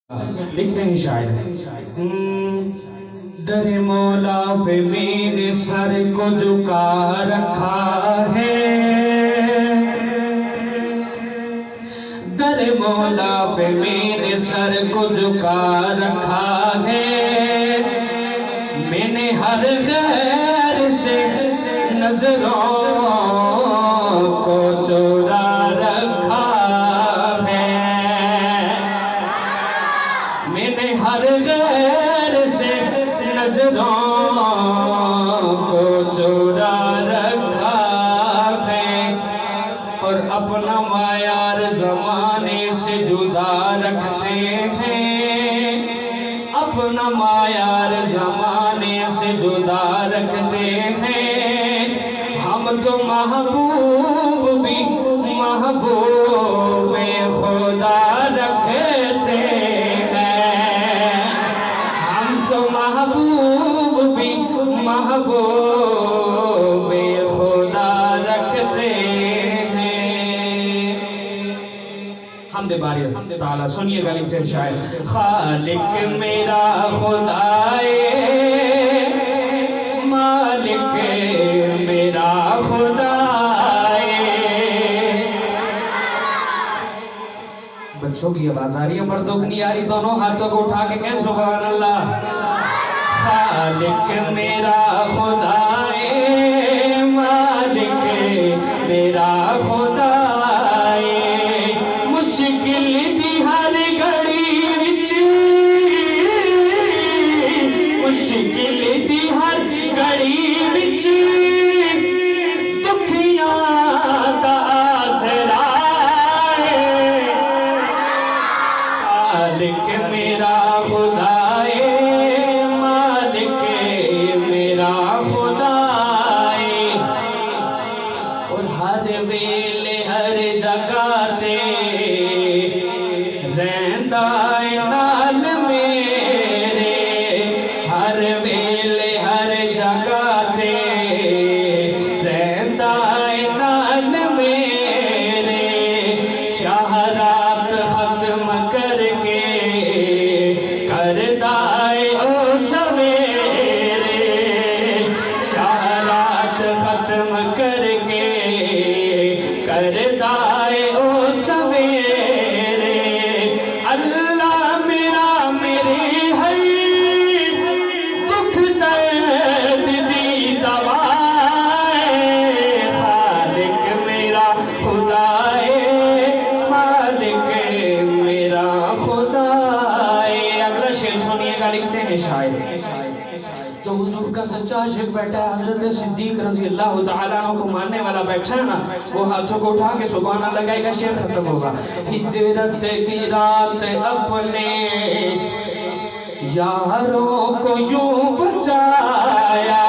لکھتے ہیں شاعر در مولا پہ میرے سر کو جھکا رکھا ہے، در مولا پہ میرے سر کو جھکا رکھا ہے، میں نے ہر غیر سے نظروں کو چورا رکھا ہے، میں نے ہر غیر سے نظروں کو چورا رکھا ہے، اور اپنا معیار زمانے سے جدا رکھتے ہیں، اپنا معیار زمانے سے جدا رکھتے ہیں، ہم تو محبوب بھی محبوب خدا رکھتے ہیں، ہم تو محبوب بھی محبوب خدا رکھتے ہیں۔ حمد باری تعالیٰ سنیے گا لکھتے ہیں شاعر، خالق میرا خدائے مالک میرا خدائے، بچوں کی آواز آ رہی ہے، مردوں کی نہیں آ رہی، دونوں ہاتھوں کو اٹھا کے کہیں سبحان اللہ۔ خالق میرا خدائے مالک میرا خدائے، مشکل دی ہر گھڑی وچ، مشکل دی ہر گھڑی وچ دکھیاں دا آسرا ہے، خالق میرا خدائے مالک میرا خدائے، اور ہر ویلے ہر جگہ تے رہندا اے نال میرے، ہر ویلے ہر جگہ تے رہندا اے نال میرے، شہرات ختم کر کے کردا اے او سویرے، شہرات ختم کر کے کردا اے او سویرے، اللہ میرا میرے ہے دکھ درد دی دوا ہے، خالق میرا خدائے مالک میرا خدائے۔ اگلا شعر سنیے گا لکھتے ہیں شاعر، جو حضور کا سچا عاشق بیٹھا ہے، حضرت صدیق رضی اللہ تعالیٰ عنہ کو ماننے والا بیٹھا ہے نا، وہ ہاتھوں کو اٹھا کے سبحان اللہ لگائے گا، شعر ختم ہوگا۔ ہجرت کی رات اپنے یاروں کو یوں بچایا،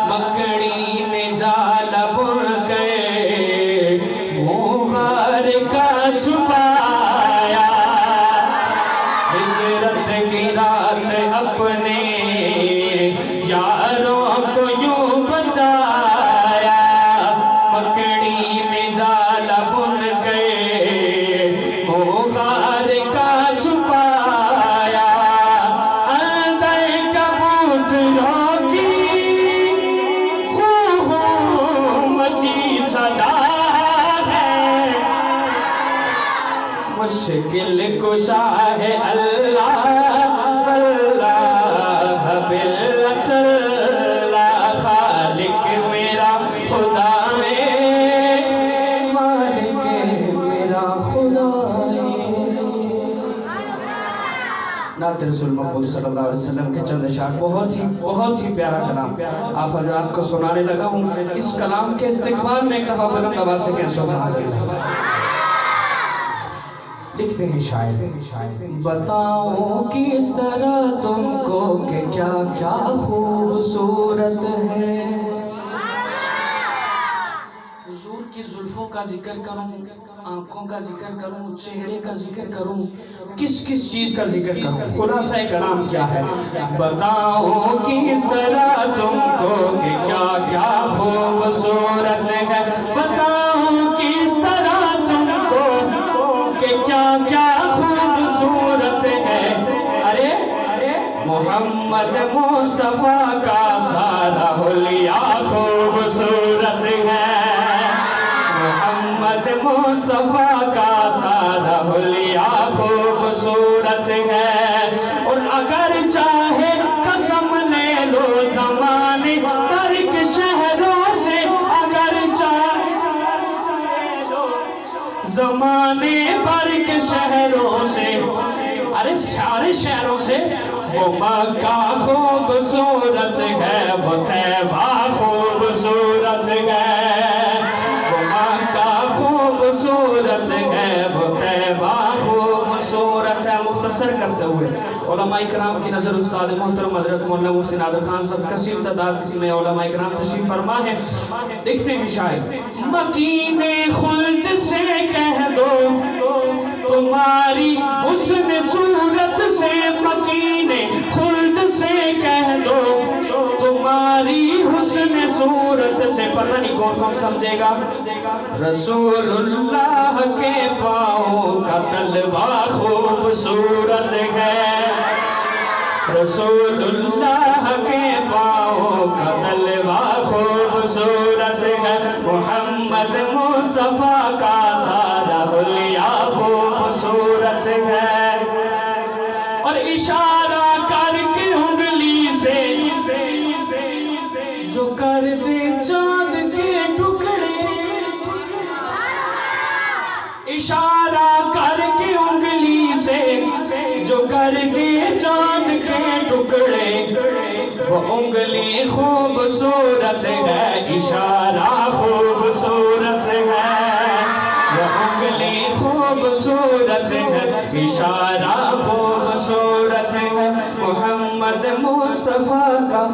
مکڑی نے جال بن کے منہ غار کا چھپایا، ہجرت کی رات اپنے یاروں کو یوں بچایا، مکڑی نے جال بن کے منہ غار کا چھپایا، اندر کبوتروں کی خوں خوں مچی صدا ہے، مشکل کشا ہے اللہ اللہ باللہ اللہ، خالق میرا خدائے مالک میرا خدائے۔ نعت رسول مقبول صلی اللہ علیہ وسلم کے چند اشعار، بہت ہی پیارا کلام آپ حضرات کو سنانے لگا ہوں۔ اس کلام کے استقبال میں ایک دفعہ بلند آواز سے کہیں سبحان اللہ۔ لکھتے ہیں شاعر، بتاؤں کس طرح تم کو کہ کیا کیا خوبصورت ہے، حضور کی زلفوں کا ذکر کروں، آنکھوں کا ذکر کروں، چہرے کا ذکر کروں، کس کس چیز کا ذکر کروں، خلاصہ کلام کیا ہے، بتاؤں کس طرح تم کو کہ کیا کیا خوبصورت ہے، بتاؤں کس طرح تم کو کہ کیا کیا خوبصورت ہے، محمد مصطفیٰ کا سارا حلیہ خوبصورت ہے محمد مصطفیٰ کا سارا حلیہ خوبصورت ہے اور اگر چاہے قسم لے لو زمانے بھر کے شہروں سے اگر چاہے زمانے بھر کے شہروں سے ارے سارے شہروں سے وہ مکہ خوبصورت ہے وہ طیبہ خوبصورت ہے وہ مکہ خوبصورت ہے وہ طیبہ خوبصورت ہے مختصر کرتے ہوئے علماء کرام کی نظر استاد محترم حضرت مولانا مفتی نادر خان صاحب کثیر تعداد میں علماء کرام تشریف فرما ہے لکھتے ہیں شاعر مکین خلد سے کہہ دو تمہاری حسن صورت سے مکین خلد سے کہہ دو تمہاری حسن صورت سے پتہ نہیں کون سمجھے گا رسول اللہ کے پاؤں کا تلوہ خوبصورت ہے رسول اللہ کے پاؤں کا تلوہ خوبصورت ہے محمد مصطفیٰ کا سارا حلیہ خوبصورت ہے اور اشارہ کر کے انگلی سے جو کر دے چاند کے ٹکڑے اشارہ کر کے انگلی سے جو کر دے چاند کے ٹکڑے وہ انگلی خوبصورت ہے اشارہ خوبصورت ہے وہ انگلی خوبصورت ہے اشارہ خوبصورت ہے محمد مصطفیٰ کا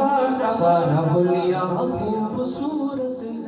سارا حلیہ خوبصورت ہے